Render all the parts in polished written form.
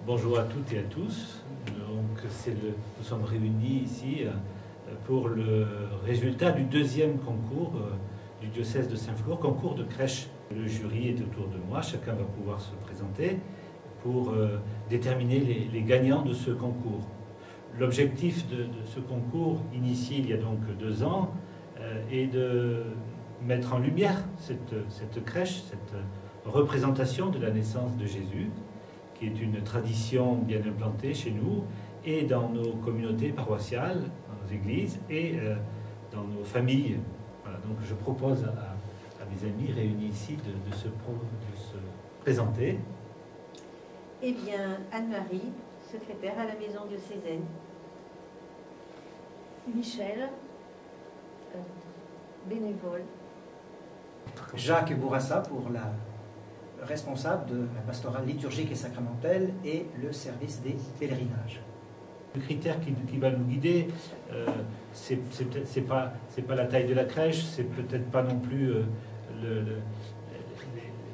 Bonjour à toutes et à tous. Donc, nous sommes réunis ici pour le résultat du deuxième concours du diocèse de Saint-Flour, concours de crèche. Le jury est autour de moi, chacun va pouvoir se présenter pour déterminer les gagnants de ce concours. L'objectif de ce concours, initié il y a donc 2 ans, est de mettre en lumière cette crèche, cette représentation de la naissance de Jésus, qui est une tradition bien implantée chez nous et dans nos communautés paroissiales, dans nos églises et dans nos familles. Voilà, donc je propose à mes amis réunis ici de se présenter. Eh bien, Anne-Marie, secrétaire à la maison diocésaine. Michel, bénévole. Jacques Bourassa pour la responsable de la pastorale liturgique et sacramentelle et le service des pèlerinages. Le critère qui va nous guider, c'est pas la taille de la crèche, c'est peut-être pas non plus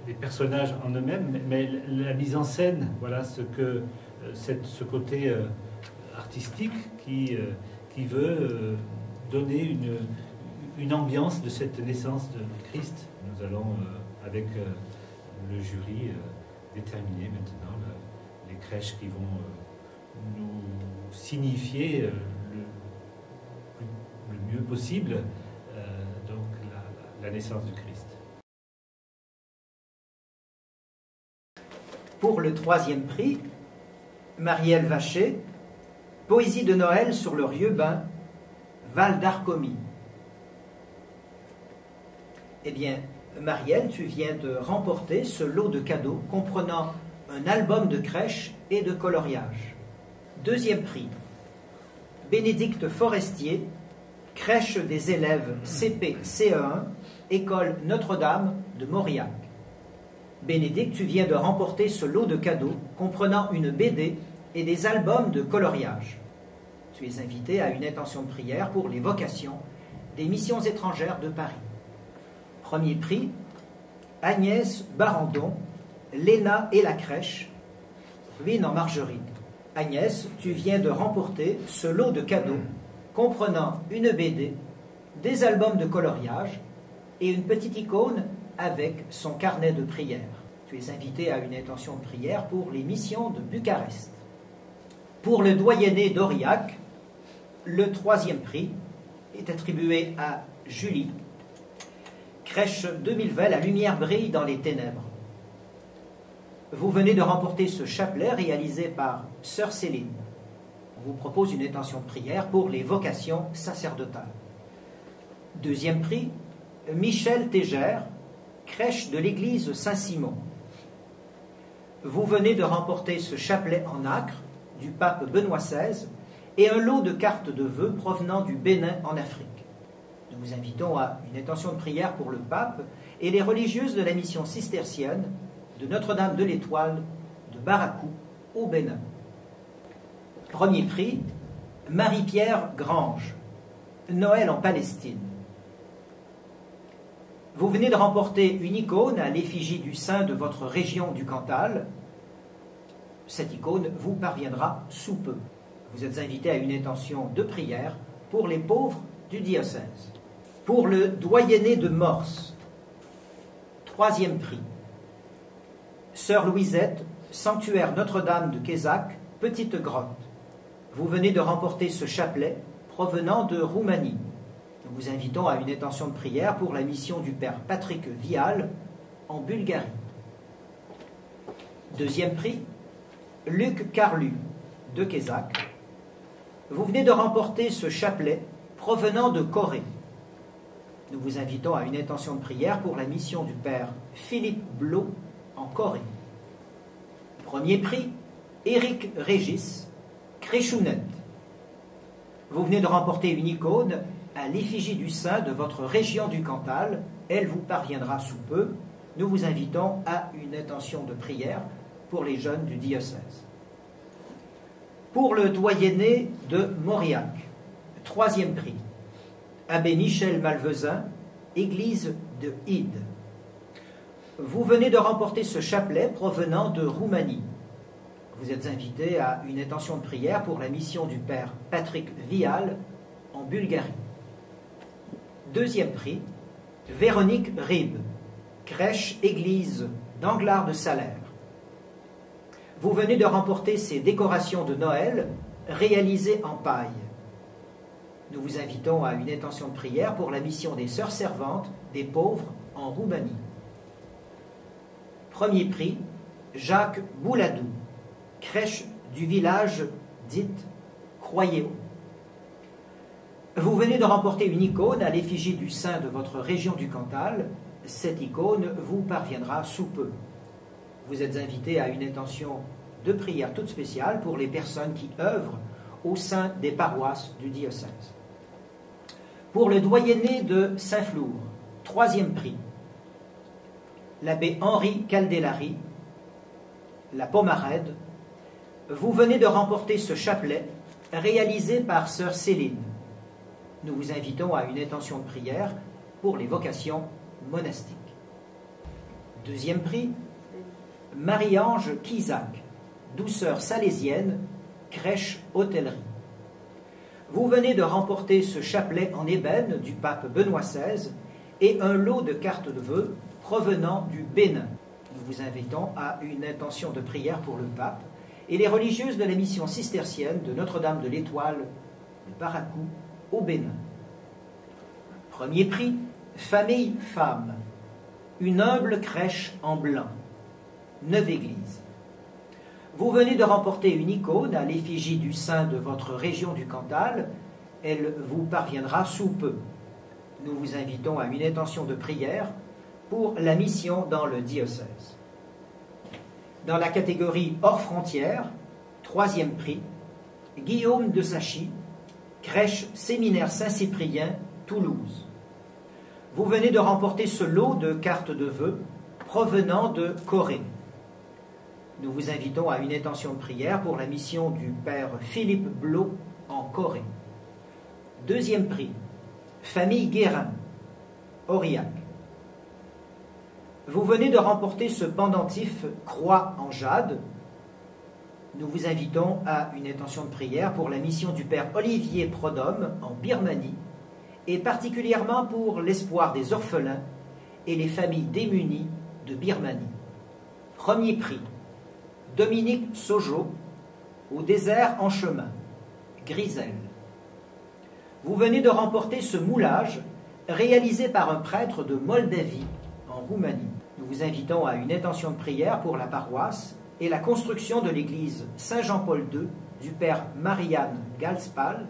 les personnages en eux-mêmes, mais la mise en scène, voilà ce côté artistique qui veut donner une ambiance de cette naissance de Christ. Nous allons avec le jury déterminer maintenant les crèches qui vont nous signifier le mieux possible donc la naissance du Christ. Pour le 3e prix, Marielle Vacher, Poésie de Noël sur le Rieu-Bain, Val d'Arcomie. Eh bien, Marielle, tu viens de remporter ce lot de cadeaux comprenant un album de crèche et de coloriage. 2e prix, Bénédicte Forestier, crèche des élèves CP-CE1, école Notre-Dame de Mauriac. Bénédicte, tu viens de remporter ce lot de cadeaux comprenant une BD et des albums de coloriage. Tu es invité à une intention de prière pour les vocations des missions étrangères de Paris. 1er prix, Agnès Barandon, Léna et la crèche, ruine en margerine. Agnès, tu viens de remporter ce lot de cadeaux comprenant une BD, des albums de coloriage et une petite icône avec son carnet de prière. Tu es invité à une intention de prière pour les missions de Bucarest. Pour le doyenné d'Aurillac, le 3e prix est attribué à Julie. Crèche 2020, la lumière brille dans les ténèbres. Vous venez de remporter ce chapelet réalisé par Sœur Céline. On vous propose une intention de prière pour les vocations sacerdotales. 2e prix, Michel Tégère, crèche de l'église Saint-Simon. Vous venez de remporter ce chapelet en nacre du pape Benoît XVI et un lot de cartes de vœux provenant du Bénin en Afrique. Nous vous invitons à une intention de prière pour le pape et les religieuses de la mission cistercienne de Notre-Dame de l'Étoile de Barakou au Bénin. 1er prix, Marie-Pierre Grange, Noël en Palestine. Vous venez de remporter une icône à l'effigie du saint de votre région du Cantal. Cette icône vous parviendra sous peu. Vous êtes invité à une intention de prière pour les pauvres du diocèse. Pour le doyenné de Morse, 3e prix, Sœur Louisette, sanctuaire Notre-Dame de Quézac, Petite Grotte. Vous venez de remporter ce chapelet provenant de Roumanie. Nous vous invitons à une intention de prière pour la mission du Père Patrick Vial en Bulgarie. 2e prix, Luc Carlu de Quézac. Vous venez de remporter ce chapelet provenant de Corée. Nous vous invitons à une intention de prière pour la mission du Père Philippe Blot en Corée. 1er prix, Éric Régis, Créchounette. Vous venez de remporter une icône à l'effigie du saint de votre région du Cantal. Elle vous parviendra sous peu. Nous vous invitons à une intention de prière pour les jeunes du diocèse. Pour le doyenné de Mauriac, 3e prix, Abbé Michel Malvezin, église de Ide. Vous venez de remporter ce chapelet provenant de Roumanie. Vous êtes invité à une intention de prière pour la mission du Père Patrick Vial en Bulgarie. Deuxième prix, Véronique Rib, crèche église d'Anglars de Salaire. Vous venez de remporter ces décorations de Noël réalisées en paille. Nous vous invitons à une intention de prière pour la mission des sœurs servantes des pauvres en Roumanie. Premier prix, Jacques Bouladou, crèche du village dite Croyez-au. Vous venez de remporter une icône à l'effigie du saint de votre région du Cantal. Cette icône vous parviendra sous peu. Vous êtes invité à une intention de prière toute spéciale pour les personnes qui œuvrent au sein des paroisses du diocèse. Pour le doyenné de Saint-Flour, troisième prix, l'abbé Henri Caldellari, la Pomarède, vous venez de remporter ce chapelet réalisé par sœur Céline. Nous vous invitons à une intention de prière pour les vocations monastiques. Deuxième prix, Marie-Ange Kisak, douceur salésienne, crèche hôtellerie. Vous venez de remporter ce chapelet en ébène du pape Benoît XVI et un lot de cartes de vœux provenant du Bénin. Nous vous invitons à une intention de prière pour le pape et les religieuses de la mission cistercienne de Notre-Dame de l'Étoile de Paracou au Bénin. Premier prix, Famille Femme, une humble crèche en blanc, 9 églises. Vous venez de remporter une icône à l'effigie du saint de votre région du Cantal. Elle vous parviendra sous peu. Nous vous invitons à une intention de prière pour la mission dans le diocèse. Dans la catégorie hors frontières, troisième prix, Guillaume de Sachy, crèche séminaire Saint-Cyprien, Toulouse. Vous venez de remporter ce lot de cartes de vœux provenant de Corée. Nous vous invitons à une intention de prière pour la mission du Père Philippe Blot en Corée. Deuxième prix, Famille Guérin, Aurillac. Vous venez de remporter ce pendentif croix en jade. Nous vous invitons à une intention de prière pour la mission du Père Olivier Prodhomme en Birmanie et particulièrement pour l'espoir des orphelins et les familles démunies de Birmanie. Premier prix, Dominique Sojo, au désert en chemin, Grisel. Vous venez de remporter ce moulage réalisé par un prêtre de Moldavie en Roumanie. Nous vous invitons à une intention de prière pour la paroisse et la construction de l'église Saint-Jean-Paul II du Père Marianne Galspal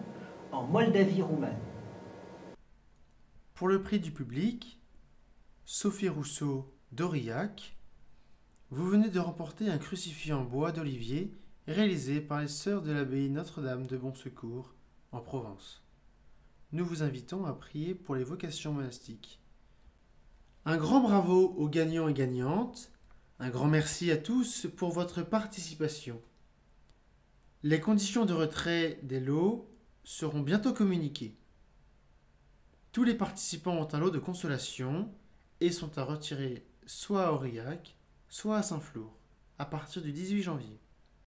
en Moldavie roumaine. Pour le prix du public, Sophie Rousseau d'Aurillac, vous venez de remporter un crucifix en bois d'olivier réalisé par les sœurs de l'abbaye Notre-Dame de Bon Secours en Provence. Nous vous invitons à prier pour les vocations monastiques. Un grand bravo aux gagnants et gagnantes, un grand merci à tous pour votre participation. Les conditions de retrait des lots seront bientôt communiquées. Tous les participants ont un lot de consolation et sont à retirer soit à Aurillac, soit à Saint-Flour, à partir du 18 janvier.